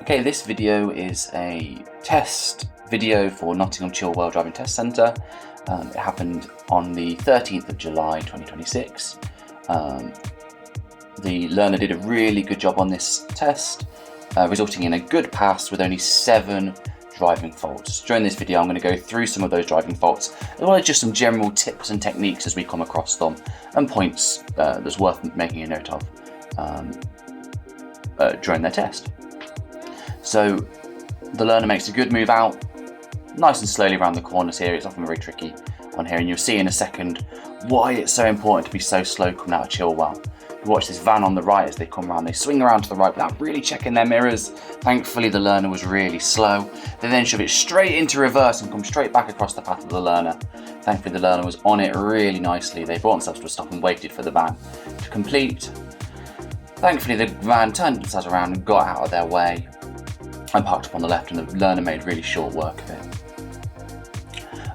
Okay, this video is a test video for Nottingham Driving Test Centre. It happened on the 13th of July 2026. The learner did a really good job on this test, resulting in a good pass with only 7 driving faults. During this video I'm going to go through some of those driving faults, as well as just some general tips and techniques as we come across them, and points that's worth making a note of during their test. So the learner makes a good move out, nice and slowly around the corners here. It's often very tricky on here, and you'll see in a second why it's so important to be so slow coming out of Chilwell. You watch this van on the right as they come around, they swing around to the right without really checking their mirrors. Thankfully the learner was really slow. They then shove it straight into reverse and come straight back across the path of the learner. Thankfully the learner was on it really nicely. They brought themselves to a stop and waited for the van to complete. Thankfully the van turned themselves around and got out of their way and parked up on the left, and the learner made really short work of it.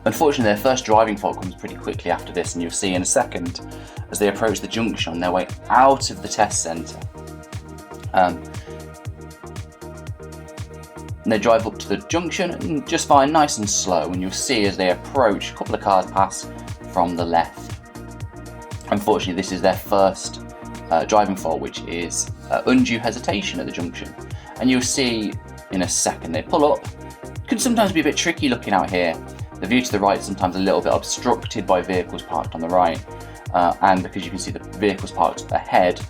Unfortunately, their first driving fault comes pretty quickly after this, and you'll see in a second as they approach the junction on their way out of the test centre. They drive up to the junction and just fine, nice and slow, and you'll see as they approach, a couple of cars pass from the left. Unfortunately, this is their first driving fault, which is undue hesitation at the junction. And you'll see in a second they pull up. It can sometimes be a bit tricky looking out here. The view to the right is sometimes a little bit obstructed by vehicles parked on the right, and because you can see the vehicles parked ahead,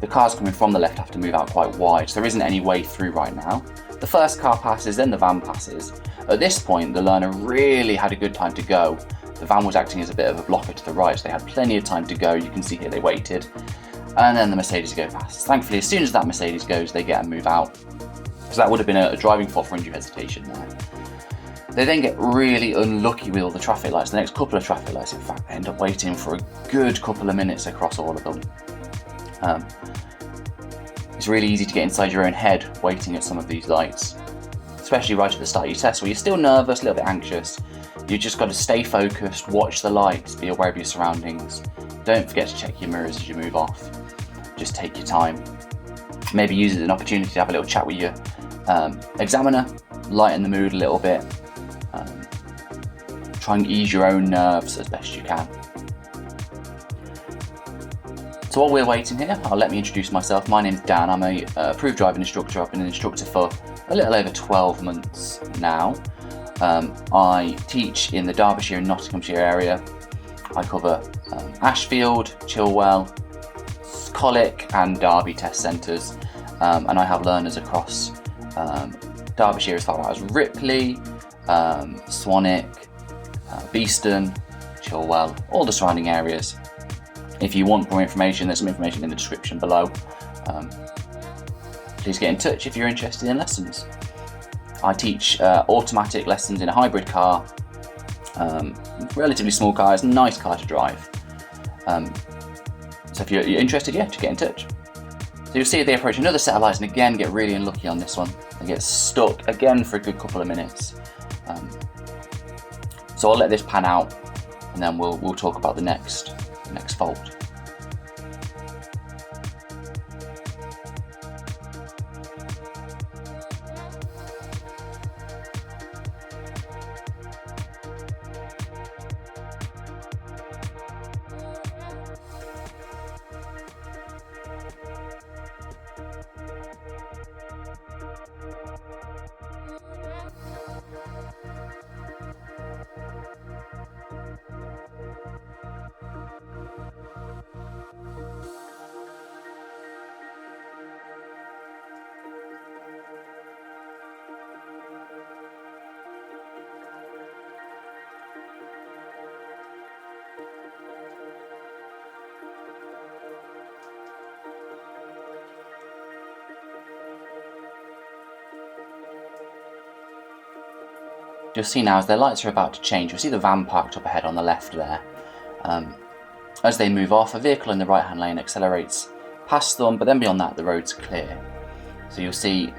the cars coming from the left have to move out quite wide, so there isn't any way through right now. The first car passes, then the van passes. At this point the learner really had a good time to go. The van was acting as a bit of a blocker to the right, so they had plenty of time to go. You can see here they waited, and then the Mercedes go past. Thankfully, as soon as that Mercedes goes, they get and move out. So that would have been a driving fault for undue hesitation there. They then get really unlucky with all the traffic lights. The next couple of traffic lights, in fact, they end up waiting for a good couple of minutes across all of them. It's really easy to get inside your own head waiting at some of these lights, especially right at the start of your test where you're still nervous, a little bit anxious. You just got to stay focused, watch the lights, be aware of your surroundings. Don't forget to check your mirrors as you move off. Just take your time. Maybe use it as an opportunity to have a little chat with your examiner, lighten the mood a little bit. Try and ease your own nerves as best you can. So while we're waiting here, let me introduce myself. My name's Dan. I'm a approved driving instructor. I've been an instructor for a little over 12 months now. I teach in the Derbyshire and Nottinghamshire area. I cover Ashfield, Chilwell, Colwick and Derby test centres, and I have learners across Derbyshire as far as Ripley, Swanwick, Beeston, Chilwell, all the surrounding areas. If you want more information, there's some information in the description below. Please get in touch if you're interested in lessons. I teach automatic lessons in a hybrid car, relatively small car, it's a nice car to drive. So if you're interested, yeah, to get in touch. So you'll see they approach another set of lights and again get really unlucky on this one. They get stuck again for a good couple of minutes. So I'll let this pan out and then we'll talk about the next fault. You'll see now as their lights are about to change, you'll see the van parked up ahead on the left there. As they move off, a vehicle in the right hand lane accelerates past them, but then beyond that the road's clear. So you'll see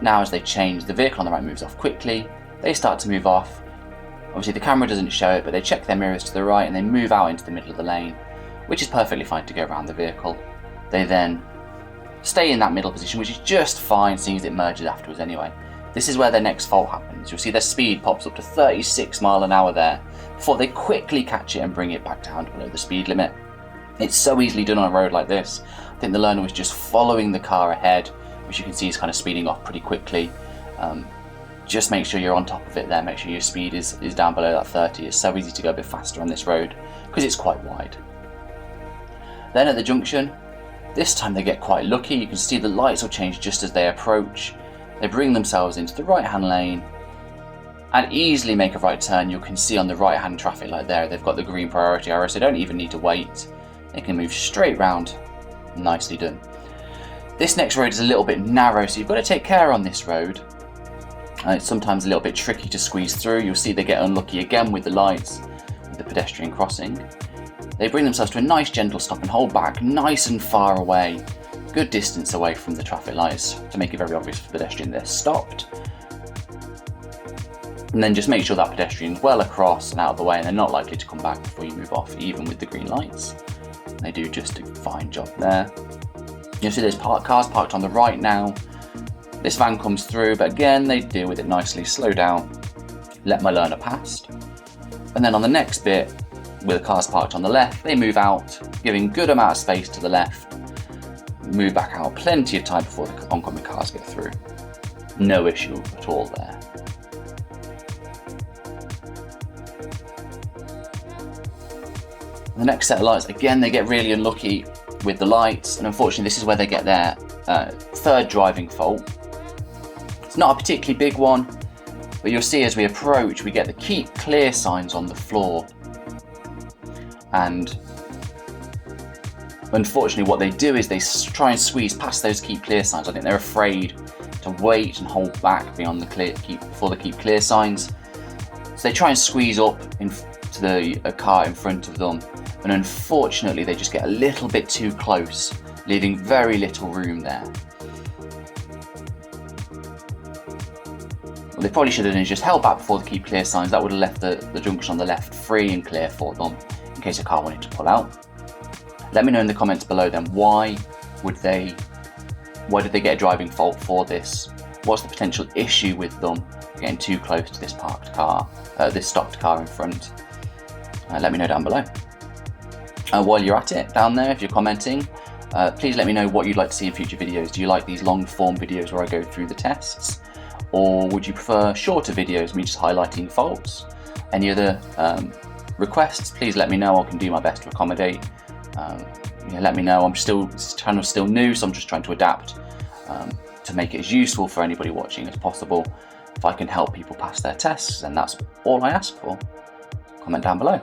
now as they change, the vehicle on the right moves off quickly, they start to move off. Obviously the camera doesn't show it, but they check their mirrors to the right and they move out into the middle of the lane, which is perfectly fine to go around the vehicle. They then stay in that middle position, which is just fine seeing as it merges afterwards anyway. This is where their next fault happens. You'll see their speed pops up to 36 miles an hour there before they quickly catch it and bring it back down below the speed limit. It's so easily done on a road like this. I think the learner was just following the car ahead, which you can see is kind of speeding off pretty quickly. Just make sure you're on top of it there, make sure your speed is down below that 30. It's so easy to go a bit faster on this road because it's quite wide. Then at the junction, this time they get quite lucky. You can see the lights will change just as they approach. They bring themselves into the right hand lane and easily make a right turn. You can see on the right hand traffic light there, they've got the green priority arrow, so they don't even need to wait. They can move straight round. Nicely done. This next road is a little bit narrow, so you've got to take care on this road. It's sometimes a little bit tricky to squeeze through. You'll see they get unlucky again with the lights, with the pedestrian crossing. They bring themselves to a nice gentle stop and hold back nice and far away, good distance away from the traffic lights to make it very obvious for the pedestrian they're stopped. And then just make sure that pedestrian's well across and out of the way, and they're not likely to come back before you move off, even with the green lights. They do just a fine job there. You'll see there's cars parked on the right now. This van comes through, but again, they deal with it nicely. Slow down, let my learner past. And then on the next bit, with the cars parked on the left, they move out, giving good amount of space to the left. Move back out, plenty of time before the oncoming cars get through. No issue at all there. The next set of lights, again, they get really unlucky with the lights, and unfortunately this is where they get their third driving fault. It's not a particularly big one, but you'll see as we approach, we get the keep clear signs on the floor. And unfortunately what they do is they try and squeeze past those keep clear signs. I think they're afraid to wait and hold back beyond the before the keep clear signs. So they try and squeeze up to the car in front of them, and unfortunately they just get a little bit too close, leaving very little room there. What they probably should have done is just held back before the keep clear signs. That would have left the junction on the left free and clear for them in case a car wanted to pull out. Let me know in the comments below then, why did they get a driving fault for this? What's the potential issue with them getting too close to this parked car, this stopped car in front? Let me know down below. While you're at it, down there, if you're commenting, please let me know what you'd like to see in future videos. Do you like these long form videos where I go through the tests? Or would you prefer shorter videos, me just highlighting faults? Any other requests, please let me know. I can do my best to accommodate. Let me know. This channel's still new, so I'm just trying to adapt to make it as useful for anybody watching as possible. If I can help people pass their tests, then that's all I ask for. Comment down below.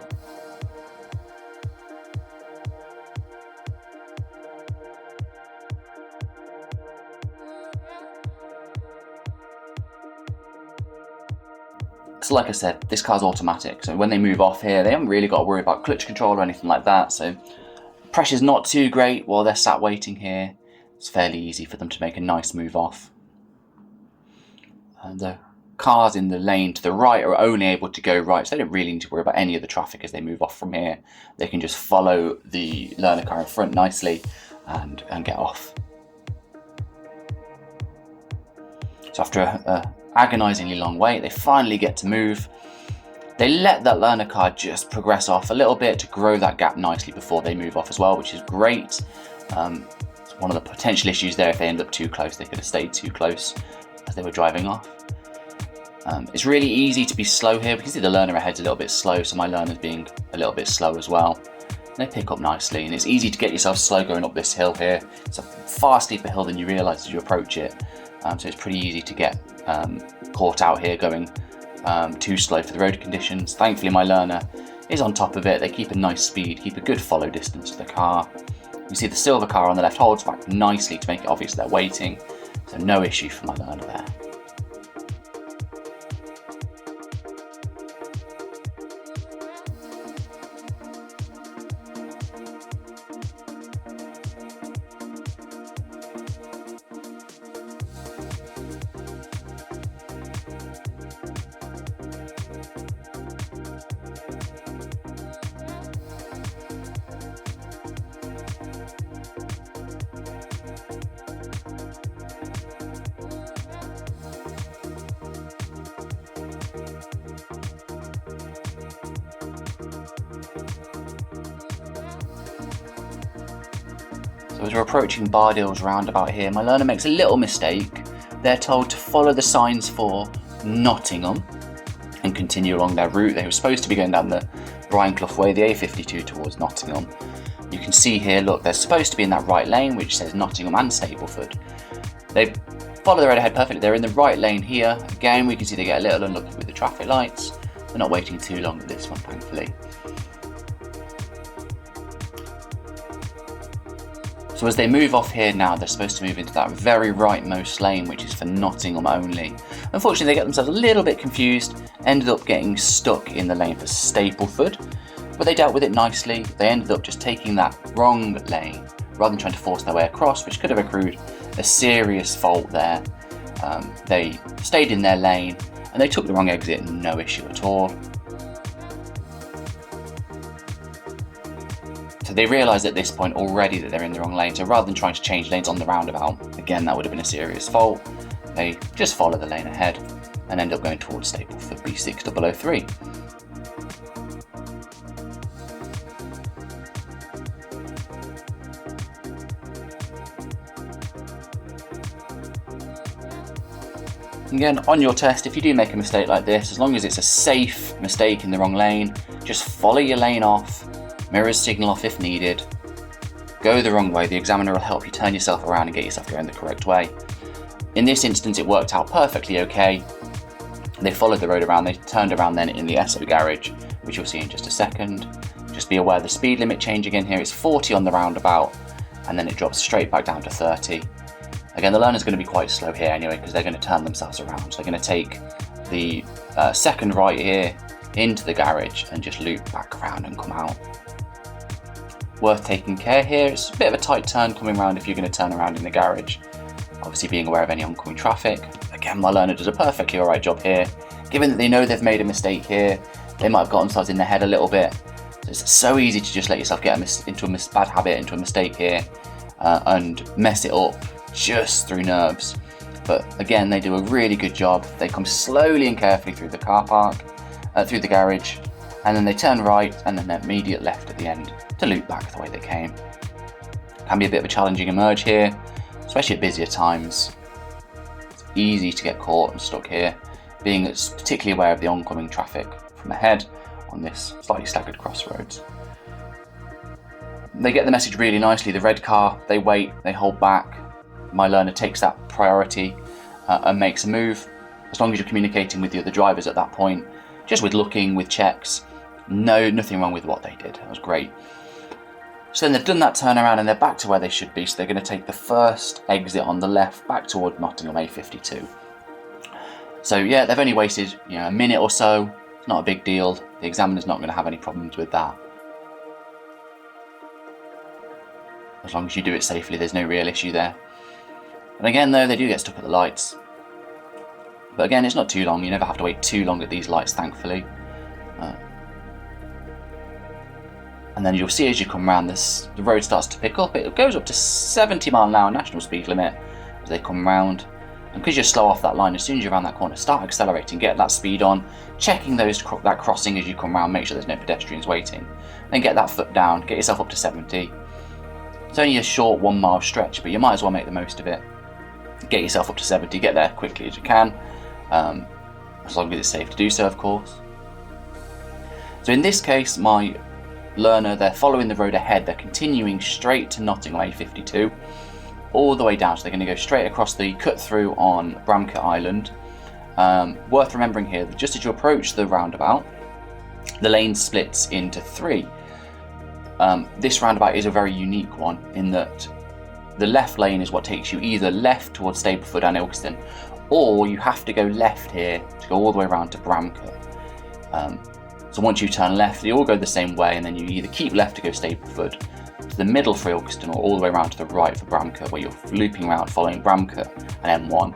So like I said, this car's automatic, so when they move off here, they haven't really got to worry about clutch control or anything like that, so pressure's not too great while they're sat waiting here. It's fairly easy for them to make a nice move off. And the cars in the lane to the right are only able to go right, so they don't really need to worry about any of the traffic as they move off from here. They can just follow the learner car in front nicely and get off. So after a agonisingly long wait, they finally get to move. They let that learner car just progress off a little bit to grow that gap nicely before they move off as well, which is great. It's one of the potential issues there. If they end up too close, they could have stayed too close as they were driving off. It's really easy to be slow here. We can see the learner ahead's a little bit slow, so my learner's being a little bit slow as well. They pick up nicely, and it's easy to get yourself slow going up this hill here. It's a far steeper hill than you realise as you approach it, so it's pretty easy to get caught out here going too slow for the road conditions. Thankfully my learner is on top of it. They keep a nice speed, keep a good follow distance to the car. You see the silver car on the left holds back nicely to make it obvious they're waiting, so no issue for my learner there. So as we're approaching Bardill's roundabout here, my learner makes a little mistake. They're told to follow the signs for Nottingham and continue along their route. They were supposed to be going down the Brian Clough Way, the A52 towards Nottingham. You can see here, look, they're supposed to be in that right lane, which says Nottingham and Stapleford. They follow the road ahead perfectly. They're in the right lane here. Again, we can see they get a little unlucky with the traffic lights. They're not waiting too long with this one, thankfully. So as they move off here now, they're supposed to move into that very rightmost lane, which is for Nottingham only. Unfortunately, they get themselves a little bit confused, ended up getting stuck in the lane for Stapleford, but they dealt with it nicely. They ended up just taking that wrong lane, rather than trying to force their way across, which could have accrued a serious fault there. They stayed in their lane, and they took the wrong exit, no issue at all. So they realise at this point already that they're in the wrong lane, so rather than trying to change lanes on the roundabout, again that would have been a serious fault, they just follow the lane ahead and end up going towards Stapleford B6003. Again, on your test, if you do make a mistake like this, as long as it's a safe mistake in the wrong lane, just follow your lane off, mirrors signal off if needed, go the wrong way. The examiner will help you turn yourself around and get yourself going the correct way. In this instance, it worked out perfectly okay. They followed the road around, they turned around then in the SO garage, which you'll see in just a second. Just be aware the speed limit change again here is 40 on the roundabout, and then it drops straight back down to 30. Again, the learner's going to be quite slow here anyway, because they're going to turn themselves around. So they're going to take the second right here into the garage and just loop back around and come out. Worth taking care here. It's a bit of a tight turn coming around if you're going to turn around in the garage. Obviously being aware of any oncoming traffic. Again, my learner does a perfectly alright job here. Given that they know they've made a mistake here, they might have got themselves in the head a little bit. So it's so easy to just let yourself get into a bad habit, into a mistake here, and mess it up just through nerves. But again, they do a really good job. They come slowly and carefully through the car park, through the garage, and then they turn right and then their immediate left at the end to loop back the way they came. Can be a bit of a challenging emerge here, especially at busier times. It's easy to get caught and stuck here, being particularly aware of the oncoming traffic from ahead on this slightly staggered crossroads. They get the message really nicely. The red car, they wait, they hold back. My learner takes that priority and makes a move. As long as you're communicating with the other drivers at that point, just with looking, with checks, nothing wrong with what they did. That was great. So then they've done that turnaround and they're back to where they should be. So they're going to take the first exit on the left back toward Nottingham A52. So yeah, they've only wasted a minute or so. It's not a big deal. The examiner's not going to have any problems with that. As long as you do it safely, there's no real issue there. And again though, they do get stuck at the lights. But again, it's not too long. You never have to wait too long at these lights, thankfully. And then you'll see as you come around this, the road starts to pick up. It goes up to 70 mile an hour national speed limit as they come round. And because you're slow off that line, as soon as you're around that corner, start accelerating, get that speed on, checking that crossing as you come round, make sure there's no pedestrians waiting. Then get that foot down, get yourself up to 70. It's only a short 1 mile stretch, but you might as well make the most of it. Get yourself up to 70, get there quickly as you can, as long as it's safe to do so, of course. So in this case, my learner, they're following the road ahead, they're continuing straight to Nottingham A52, all the way down, so they're going to go straight across the cut through on Bramcote Island. Worth remembering here that just as you approach the roundabout, the lane splits into 3. This roundabout is a very unique one in that the left lane is what takes you either left towards Stapleford and Ilkeston, or you have to go left here to go all the way around to Bramcote. So once you turn left, they all go the same way, and then you either keep left to go Stapleford, to the middle for Ilkeston, or all the way around to the right for Bramcote, where you're looping around following Bramcote and M1.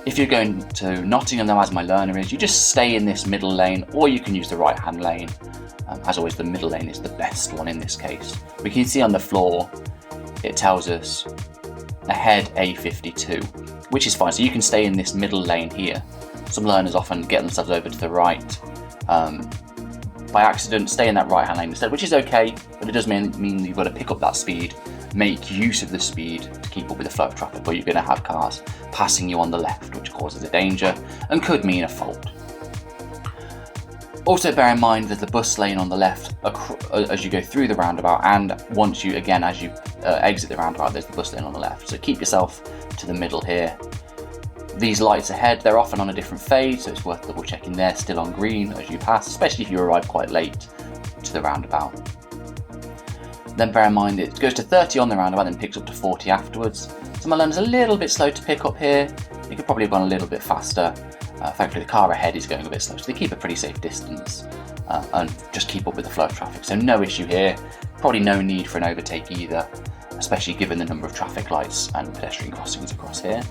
If you're going to Nottingham, though, as my learner is, you just stay in this middle lane, or you can use the right-hand lane. As always, the middle lane is the best one in this case. We can see on the floor, it tells us ahead A52, which is fine. So you can stay in this middle lane here. Some learners often get themselves over to the right by accident, stay in that right-hand lane instead, which is okay, but it does mean you've got to pick up that speed make use of the speed to keep up with the flow of traffic, or you're going to have cars passing you on the left, which causes a danger and could mean a fault. Also bear in mind there's the bus lane on the left as you go through the roundabout, and as you exit the roundabout, there's the bus lane on the left. So keep yourself to the middle here. These lights ahead, they're often on a different fade, so it's worth double checking they're still on green as you pass, especially if you arrive quite late to the roundabout. Then bear in mind it goes to 30 on the roundabout, then picks up to 40 afterwards. So my learner's a little bit slow to pick up here. You could probably have gone a little bit faster. Thankfully the car ahead is going a bit slow, so they keep a pretty safe distance and just keep up with the flow of traffic. So no issue here, probably no need for an overtake either, especially given the number of traffic lights and pedestrian crossings across here.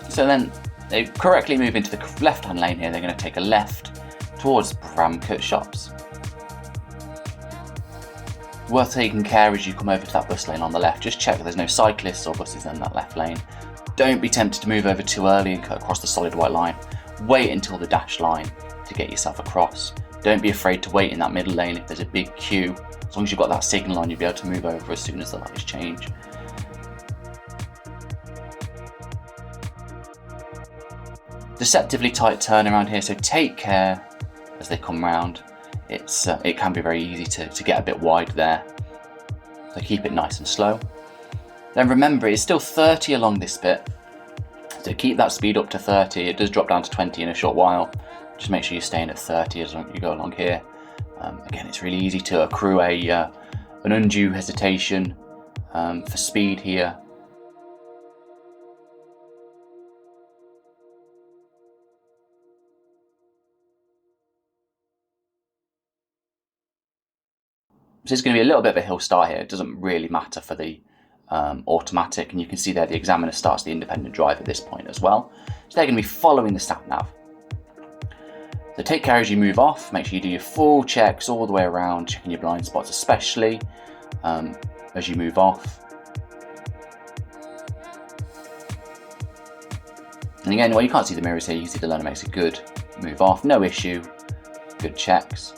So then they correctly move into the left-hand lane here. They're going to take a left towards Bramcote Shops. Worth taking care as you come over to that bus lane on the left. Just check that there's no cyclists or buses in that left lane. Don't be tempted to move over too early and cut across the solid white line. Wait until the dashed line to get yourself across. Don't be afraid to wait in that middle lane if there's a big queue. As long as you've got that signal on, you'll be able to move over as soon as the lights change. Deceptively tight turn around here, so take care as they come round. It can be very easy to get a bit wide there, so keep it nice and slow. Then remember, it's still 30 along this bit, so keep that speed up to 30. It does drop down to 20 in a short while. Just make sure you're staying at 30 as you go along here. Again, it's really easy to accrue an undue hesitation for speed here. So it's going to be a little bit of a hill start here. It doesn't really matter for the automatic, and you can see there the examiner starts the independent drive at this point as well. So they're going to be following the sat nav. So take care as you move off. Make sure you do your full checks all the way around, checking your blind spots especially as you move off. And again, while you can't see the mirrors here, you can see the learner makes a good move off. No issue, good checks.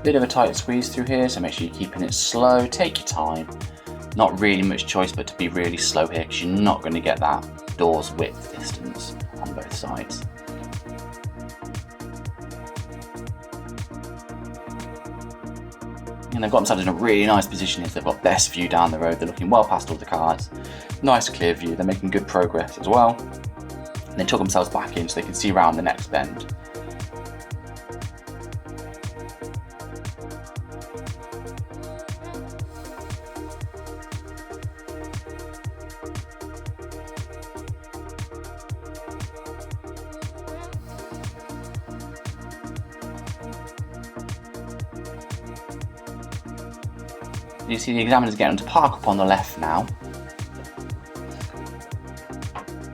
Bit of a tight squeeze through here, so make sure you're keeping it slow. Take your time. Not really much choice but to be really slow here, because you're not going to get that door's width distance on both sides. And they've got themselves in a really nice position here. They've got best view down the road. They're looking well past all the cars. Nice clear view. They're making good progress as well. And they took themselves back in so they can see around the next bend. You see the examiner's getting them to park up on the left now.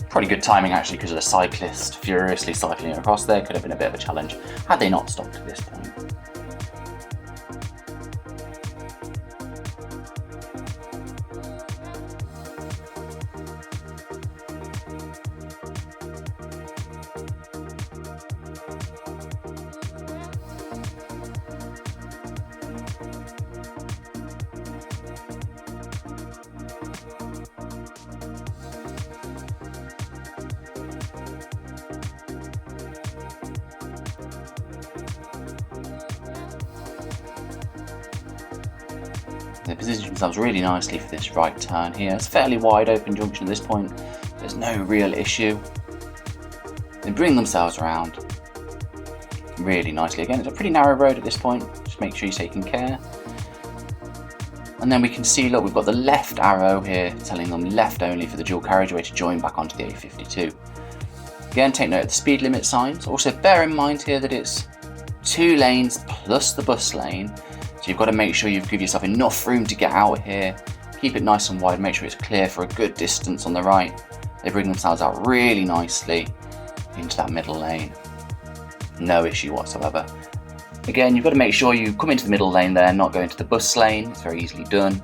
Pretty good timing actually, because of the cyclist furiously cycling across there. Could have been a bit of a challenge had they not stopped at this point. They position themselves really nicely for this right turn here. It's a fairly wide open junction at this point. There's no real issue. They bring themselves around really nicely. Again, it's a pretty narrow road at this point. Just make sure you're taking care. And then we can see, look, we've got the left arrow here telling them left only for the dual carriageway to join back onto the A52. Again, take note of the speed limit signs. Also bear in mind here that it's 2 lanes plus the bus lane. So you've got to make sure you give yourself enough room to get out here. Keep it nice and wide, make sure it's clear for a good distance on the right. They bring themselves out really nicely into that middle lane. No issue whatsoever. Again, you've got to make sure you come into the middle lane there, not go into the bus lane. It's very easily done.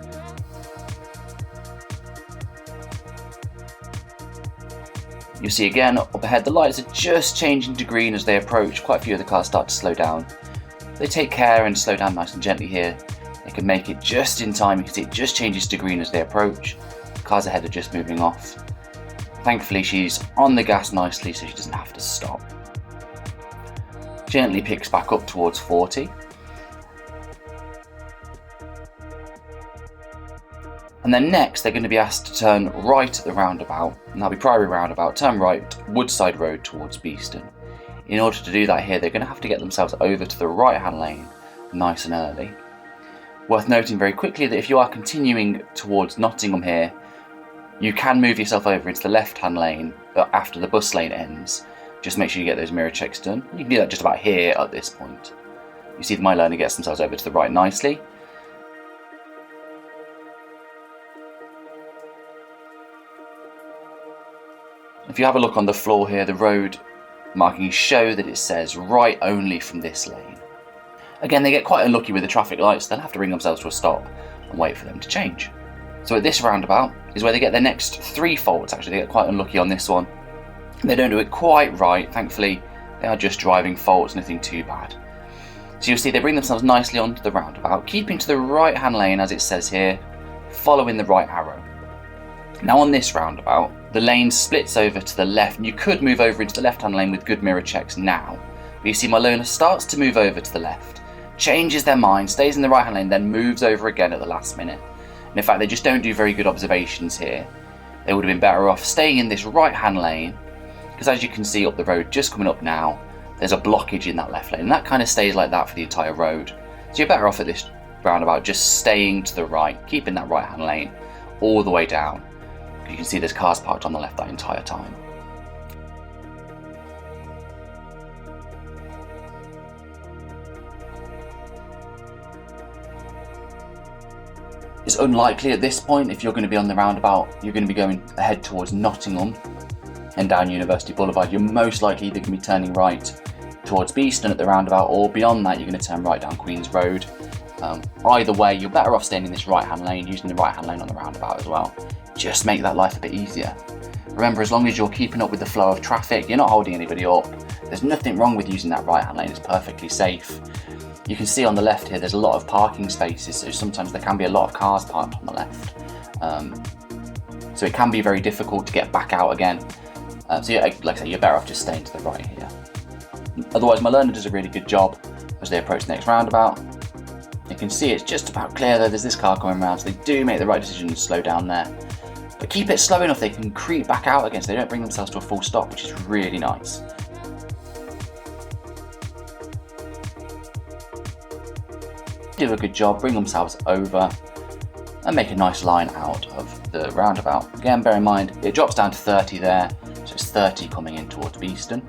You'll see again up ahead, the lights are just changing to green as they approach. Quite a few of the cars start to slow down. They take care and slow down nice and gently here. They can make it just in time. You can see it just changes to green as they approach. The cars ahead are just moving off. Thankfully, she's on the gas nicely, so she doesn't have to stop. Gently picks back up towards 40. And then next, they're going to be asked to turn right at the roundabout, and that'll be Priory roundabout, turn right, Woodside Road towards Beeston. In order to do that here, they're going to have to get themselves over to the right-hand lane nice and early. Worth noting very quickly that if you are continuing towards Nottingham here, you can move yourself over into the left-hand lane after the bus lane ends. Just make sure you get those mirror checks done. You can do that just about here at this point. You see that my learner gets themselves over to the right nicely. If you have a look on the floor here, the road markings show that it says right only from this lane. Again, they get quite unlucky with the traffic lights. They'll have to bring themselves to a stop and wait for them to change. So at this roundabout is where they get their next 3 faults. Actually, they get quite unlucky on this one. They don't do it quite right. Thankfully, they are just driving faults, nothing too bad. So you'll see they bring themselves nicely onto the roundabout, keeping to the right-hand lane as it says here, following the right arrow. Now on this roundabout, the lane splits over to the left, and you could move over into the left-hand lane with good mirror checks now. But you see my learner starts to move over to the left, changes their mind, stays in the right-hand lane, then moves over again at the last minute. And in fact, they just don't do very good observations here. They would have been better off staying in this right-hand lane, because as you can see up the road, just coming up now, there's a blockage in that left lane, and that kind of stays like that for the entire road. So you're better off at this roundabout just staying to the right, keeping that right-hand lane all the way down. You can see there's cars parked on the left that entire time. It's unlikely at this point, if you're going to be on the roundabout, you're going to be going ahead towards Nottingham and down University Boulevard. You're most likely either going to be turning right towards Beeston at the roundabout, or beyond that you're going to turn right down Queen's Road. Either way, you're better off staying in this right-hand lane, using the right-hand lane on the roundabout as well. Just make that life a bit easier. Remember, as long as you're keeping up with the flow of traffic, you're not holding anybody up, there's nothing wrong with using that right-hand lane. It's perfectly safe. You can see on the left here there's a lot of parking spaces, so sometimes there can be a lot of cars parked on the left. So it can be very difficult to get back out again. So yeah, like I say, you're better off just staying to the right here. Otherwise, my learner does a really good job as they approach the next roundabout. You can see it's just about clear though, there's this car coming around, so they do make the right decision to slow down there. But keep it slow enough they can creep back out again, so they don't bring themselves to a full stop, which is really nice. Do a good job, bring themselves over and make a nice line out of the roundabout. Again, bear in mind, it drops down to 30 there, so it's 30 coming in towards Beeston.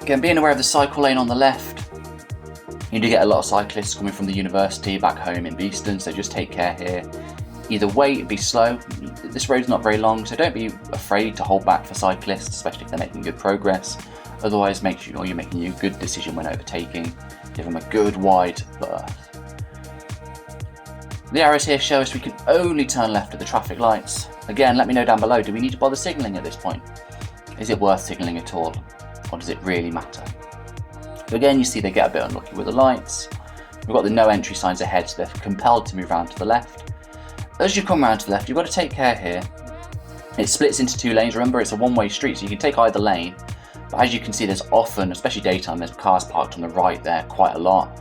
Again, being aware of the cycle lane on the left, you do get a lot of cyclists coming from the university back home in Beeston, so just take care here. Either wait, be slow. This road's not very long, so don't be afraid to hold back for cyclists, especially if they're making good progress. Otherwise, make sure you're making a good decision when overtaking. Give them a good wide berth. The arrows here show us we can only turn left at the traffic lights. Again, let me know down below, do we need to bother signalling at this point? Is it worth signalling at all? Or does it really matter? So again, you see they get a bit unlucky with the lights. We've got the no entry signs ahead, so they're compelled to move around to the left. As you come around to the left, you've got to take care here. It splits into 2 lanes. Remember, it's a one-way street, so you can take either lane. But as you can see, there's often, especially daytime, there's cars parked on the right there quite a lot.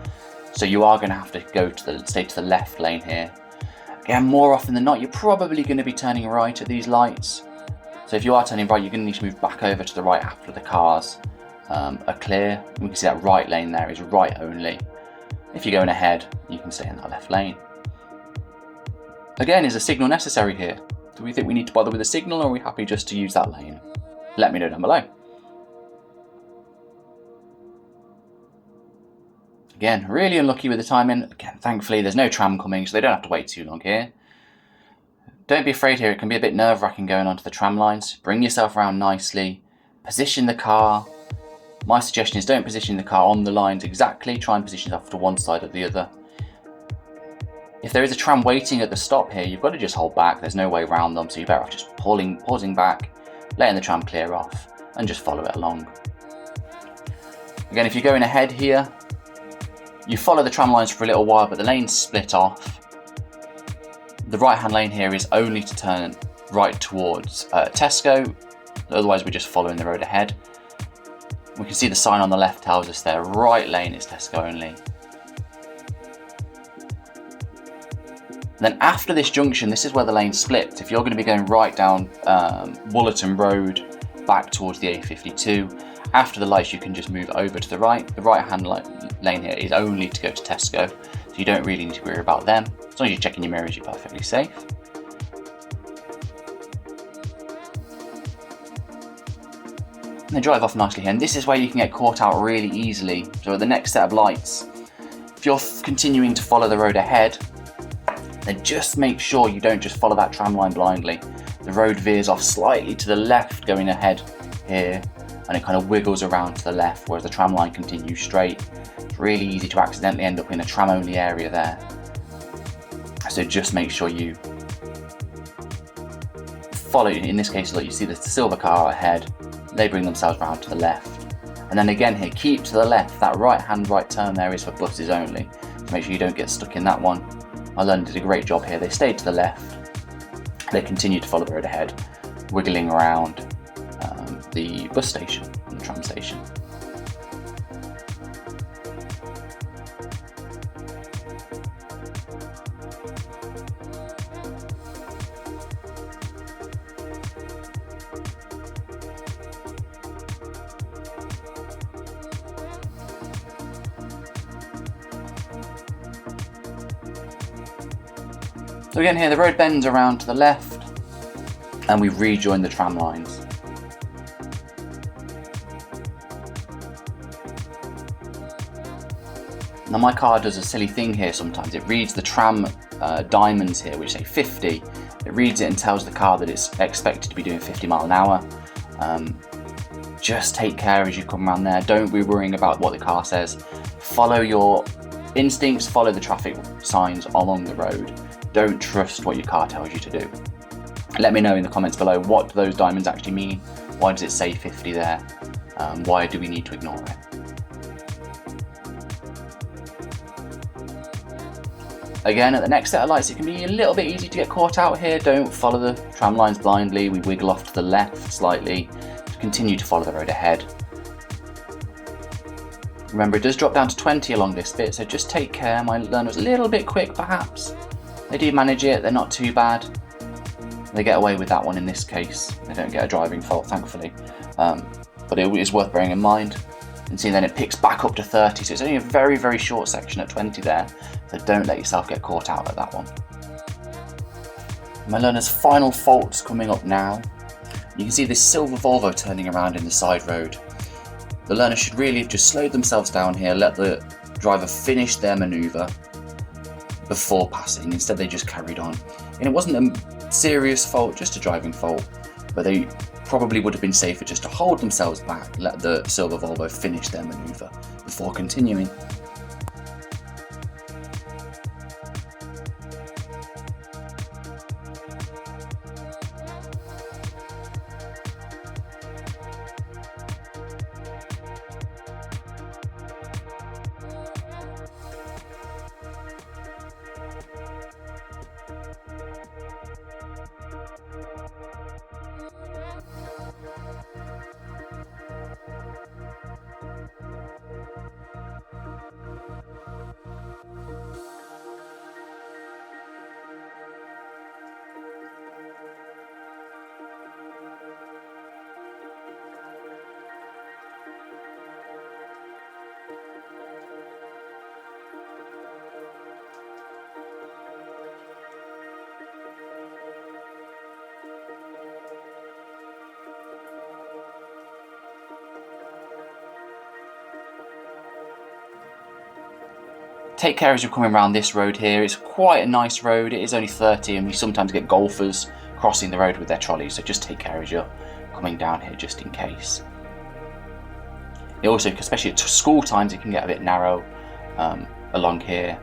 So you are going to have to stay to the left lane here. Again, more often than not, you're probably going to be turning right at these lights. So if you are turning right, you're going to need to move back over to the right after the cars are clear. We can see that right lane there is right only. If you're going ahead, you can stay in that left lane. Again, is a signal necessary here? Do we think we need to bother with a signal, or are we happy just to use that lane? Let me know down below. Again, really unlucky with the timing. Again, thankfully there's no tram coming, so they don't have to wait too long here. Don't be afraid here, it can be a bit nerve-wracking going onto the tram lines. Bring yourself around nicely, position the car. My suggestion is don't position the car on the lines exactly, try and position yourself to one side or the other. If there is a tram waiting at the stop here, you've got to just hold back, there's no way around them, so you're better off just pausing back, letting the tram clear off, and just follow it along. Again, if you're going ahead here, you follow the tram lines for a little while, but the lanes split off. The right-hand lane here is only to turn right towards Tesco, otherwise we're just following the road ahead. We can see the sign on the left tells us their right lane is Tesco only. Then after this junction, this is where the lane splits. If you're going to be going right down Wollerton Road back towards the A52, after the lights you can just move over to the right. The right-hand lane here is only to go to Tesco, so you don't really need to worry about them. As long as you're checking your mirrors, you're perfectly safe. And then drive off nicely here, and this is where you can get caught out really easily. So at the next set of lights, if you're continuing to follow the road ahead, then just make sure you don't just follow that tram line blindly. The road veers off slightly to the left going ahead here, and it kind of wiggles around to the left, whereas the tram line continues straight. It's really easy to accidentally end up in a tram only area there. So just make sure you follow. In this case, look, you see the silver car ahead, they bring themselves round to the left. And then again here, keep to the left. That right turn there is for buses only, so make sure you don't get stuck in that one. My learner did a great job here. They stayed to the left. They continued to follow the road ahead, wiggling around the bus station and the tram station. So again here, the road bends around to the left and we've rejoined the tram lines. Now my car does a silly thing here sometimes. It reads the tram diamonds here, which say 50. It reads it and tells the car that it's expected to be doing 50 miles an hour. Just take care as you come around there. Don't be worrying about what the car says. Follow your instincts, follow the traffic signs along the road. Don't trust what your car tells you to do. Let me know in the comments below, what do those diamonds actually mean? Why does it say 50 there? Why do we need to ignore it? Again, at the next set of lights, it can be a little bit easy to get caught out here. Don't follow the tram lines blindly. We wiggle off to the left slightly to continue to follow the road ahead. Remember, it does drop down to 20 along this bit, so just take care. My learner was a little bit quick, perhaps. They do manage it, they're not too bad. They get away with that one in this case. They don't get a driving fault, thankfully. But it is worth bearing in mind. And see, then it picks back up to 30, so it's only a very, very short section at 20 there. So don't let yourself get caught out at that one. My learner's final fault's coming up now. You can see this silver Volvo turning around in the side road. The learner should really have just slowed themselves down here, let the driver finish their manoeuvre before passing. Instead they just carried on. And it wasn't a serious fault, just a driving fault, but they probably would have been safer just to hold themselves back, let the silver Volvo finish their manoeuvre before continuing. Take care as you're coming around this road here. It's quite a nice road. It is only 30 and we sometimes get golfers crossing the road with their trolleys, so just take care as you're coming down here just in case. It also, especially at school times, it can get a bit narrow along here.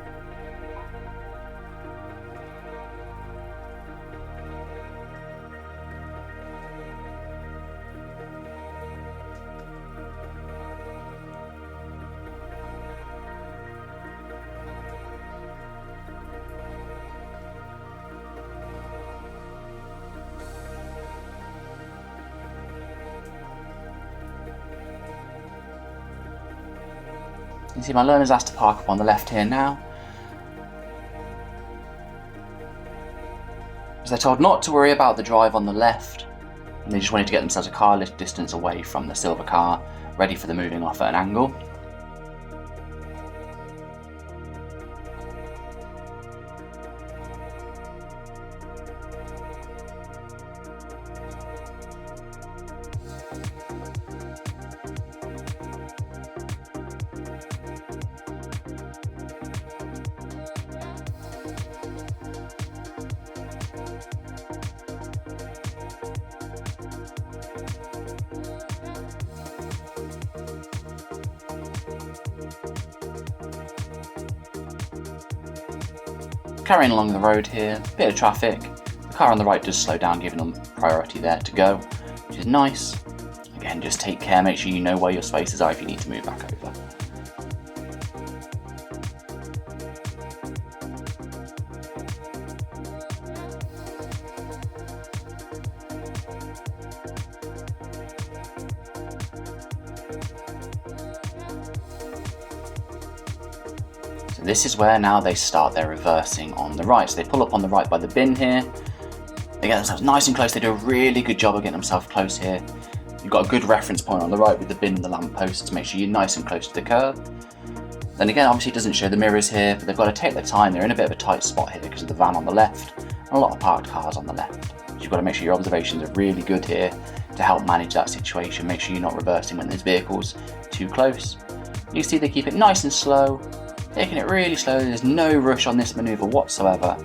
You can see my learner's asked to park up on the left here now. As they're told not to worry about the drive on the left, and they just wanted to get themselves a car distance away from the silver car, ready for the moving off at an angle. Carrying along the road here, bit of traffic. The car on the right does slow down, giving them priority there to go, which is nice. Again, just take care, make sure you know where your spaces are if you need to move back over. So this is where now they start their reversing on the right. So they pull up on the right by the bin here. They get themselves nice and close. They do a really good job of getting themselves close here. You've got a good reference point on the right with the bin and the lamppost to make sure you're nice and close to the curb. Then again, obviously it doesn't show the mirrors here, but they've got to take their time. They're in a bit of a tight spot here because of the van on the left and a lot of parked cars on the left. So you've got to make sure your observations are really good here to help manage that situation. Make sure you're not reversing when there's vehicles too close. You see they keep it nice and slow, taking it really slowly. There's no rush on this manoeuvre whatsoever.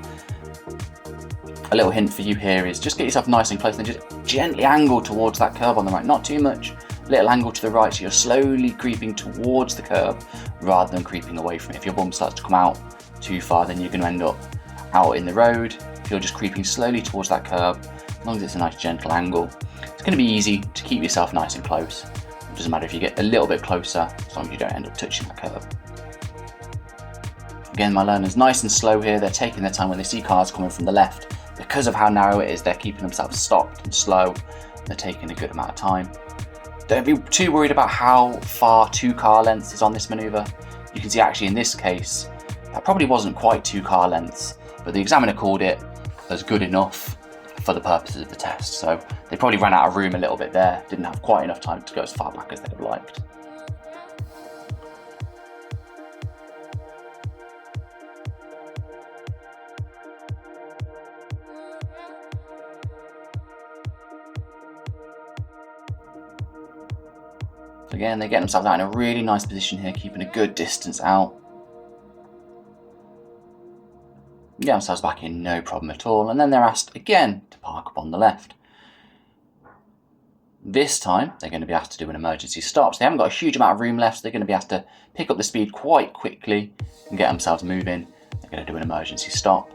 A little hint for you here is just get yourself nice and close and just gently angle towards that curb on the right, not too much. Little angle to the right, so you're slowly creeping towards the curb rather than creeping away from it. If your bum starts to come out too far, then you're going to end up out in the road. If you're just creeping slowly towards that curb, as long as it's a nice gentle angle, it's going to be easy to keep yourself nice and close. It doesn't matter if you get a little bit closer, as long as you don't end up touching that curb. Again, my learner's nice and slow here. They're taking their time when they see cars coming from the left. Because of how narrow it is, they're keeping themselves stopped and slow. They're taking a good amount of time. Don't be too worried about how far 2 car lengths is on this manoeuvre. You can see actually in this case, that probably wasn't quite 2 car lengths, but the examiner called it as good enough for the purposes of the test. So they probably ran out of room a little bit there, didn't have quite enough time to go as far back as they'd have liked. Again, they get themselves out in a really nice position here, keeping a good distance out. Get themselves back in, no problem at all. And then they're asked again to park up on the left. This time, they're going to be asked to do an emergency stop. So they haven't got a huge amount of room left, so they're going to be asked to pick up the speed quite quickly and get themselves moving. They're going to do an emergency stop.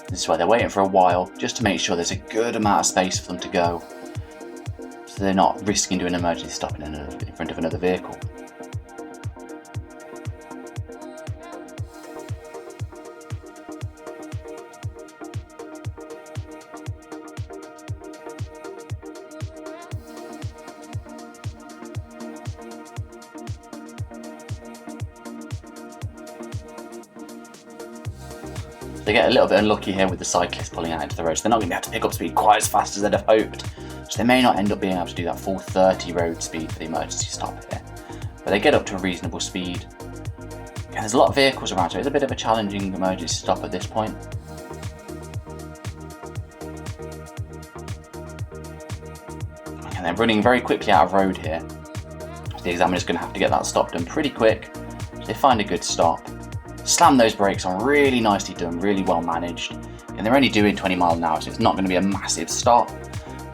This is why they're waiting for a while, just to make sure there's a good amount of space for them to go, so they're not risking doing an emergency stop in front of another vehicle. They get a little bit unlucky here with the cyclist pulling out into the road, so they're not going to be able to pick up speed quite as fast as they'd have hoped. So they may not end up being able to do that full 30 road speed for the emergency stop here. But they get up to a reasonable speed. And there's a lot of vehicles around, so it's a bit of a challenging emergency stop at this point. And they're running very quickly out of road here. So the examiner's going to have to get that stop done pretty quick. So they find a good stop. Slam those brakes on, really nicely done, really well managed. And they're only doing 20 miles an hour, so it's not going to be a massive stop.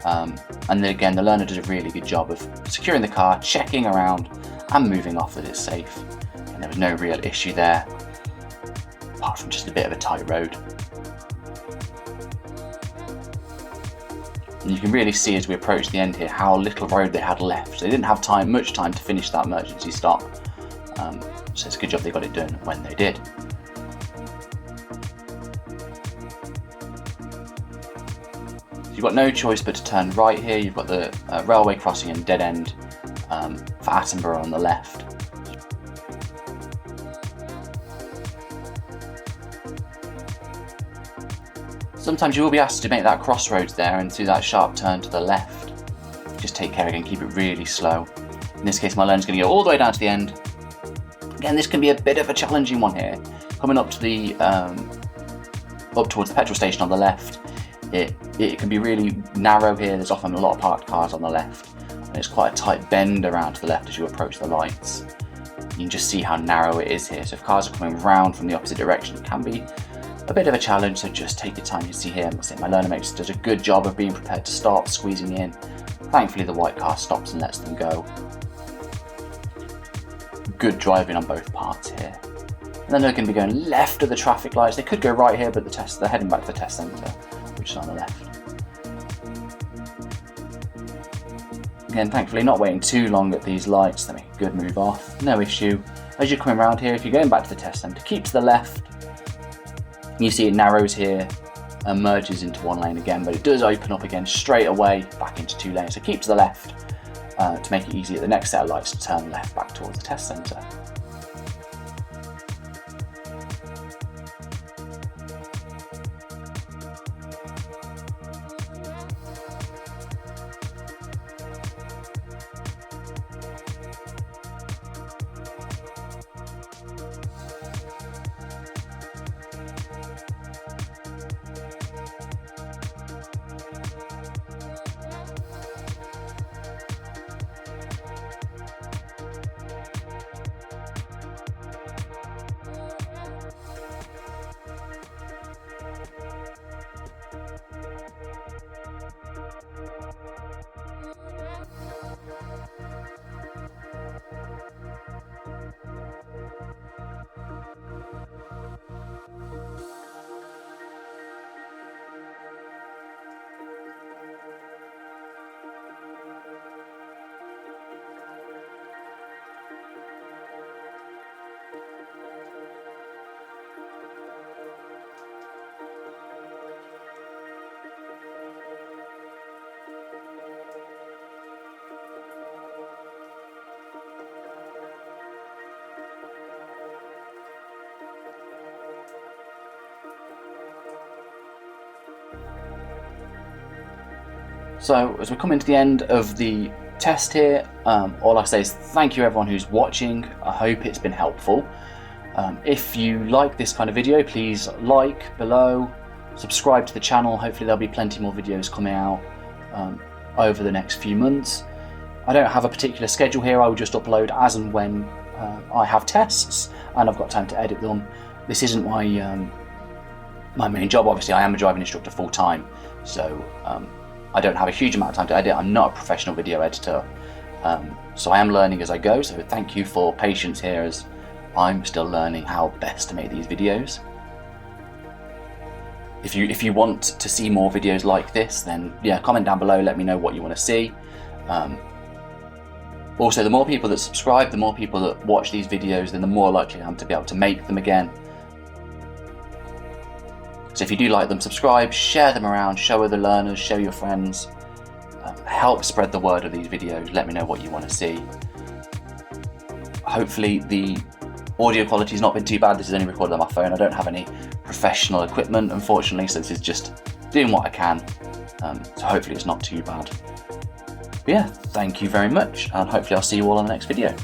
And then again, the learner does a really good job of securing the car, checking around, and moving off that it's safe. And there was no real issue there, apart from just a bit of a tight road. And you can really see as we approach the end here how little road they had left. So they didn't have much time to finish that emergency stop. So it's a good job they got it done when they did. So you've got no choice but to turn right here. You've got the railway crossing and dead end for Attenborough on the left. Sometimes you will be asked to make that crossroads there and do that sharp turn to the left. Just take care again, keep it really slow. In this case, my learner's going to go all the way down to the end. Again, this can be a bit of a challenging one here. Coming up to the up towards the petrol station on the left, it can be really narrow here. There's often a lot of parked cars on the left, and it's quite a tight bend around to the left as you approach the lights. You can just see how narrow it is here. So if cars are coming round from the opposite direction, it can be a bit of a challenge. So just take your time. You see here, my learner does a good job of being prepared to stop, squeezing in. Thankfully, the white car stops and lets them go. Good driving on both parts here. And then they're going to be going left of the traffic lights. They could go right here, but they're heading back to the test centre, which is on the left. Again, thankfully not waiting too long at these lights. They make a good move off, no issue. As you're coming around here, if you're going back to the test centre, keep to the left. You see it narrows here and merges into one lane again, but it does open up again straight away back into two lanes. So keep to the left. To make it easy at the next set of lights to turn left back towards the test centre. So as we're coming to the end of the test here, all I say is thank you everyone who's watching. I hope it's been helpful. If you like this kind of video, please like below, subscribe to the channel. Hopefully there'll be plenty more videos coming out over the next few months. I don't have a particular schedule here. I will just upload as and when I have tests and I've got time to edit them. This isn't my main job. Obviously I am a driving instructor full time, so I don't have a huge amount of time to edit. I'm not a professional video editor, so I am learning as I go. So thank you for patience here as I'm still learning how best to make these videos. If you want to see more videos like this, then yeah, comment down below, let me know what you want to see. Also, the more people that subscribe, the more people that watch these videos, then the more likely I am to be able to make them again. So if you do like them, subscribe, share them around, show other learners, show your friends, help spread the word of these videos, let me know what you want to see. Hopefully the audio quality has not been too bad. This is only recorded on my phone. I don't have any professional equipment, unfortunately, so this is just doing what I can. So hopefully it's not too bad. But yeah, thank you very much, and hopefully I'll see you all in the next video.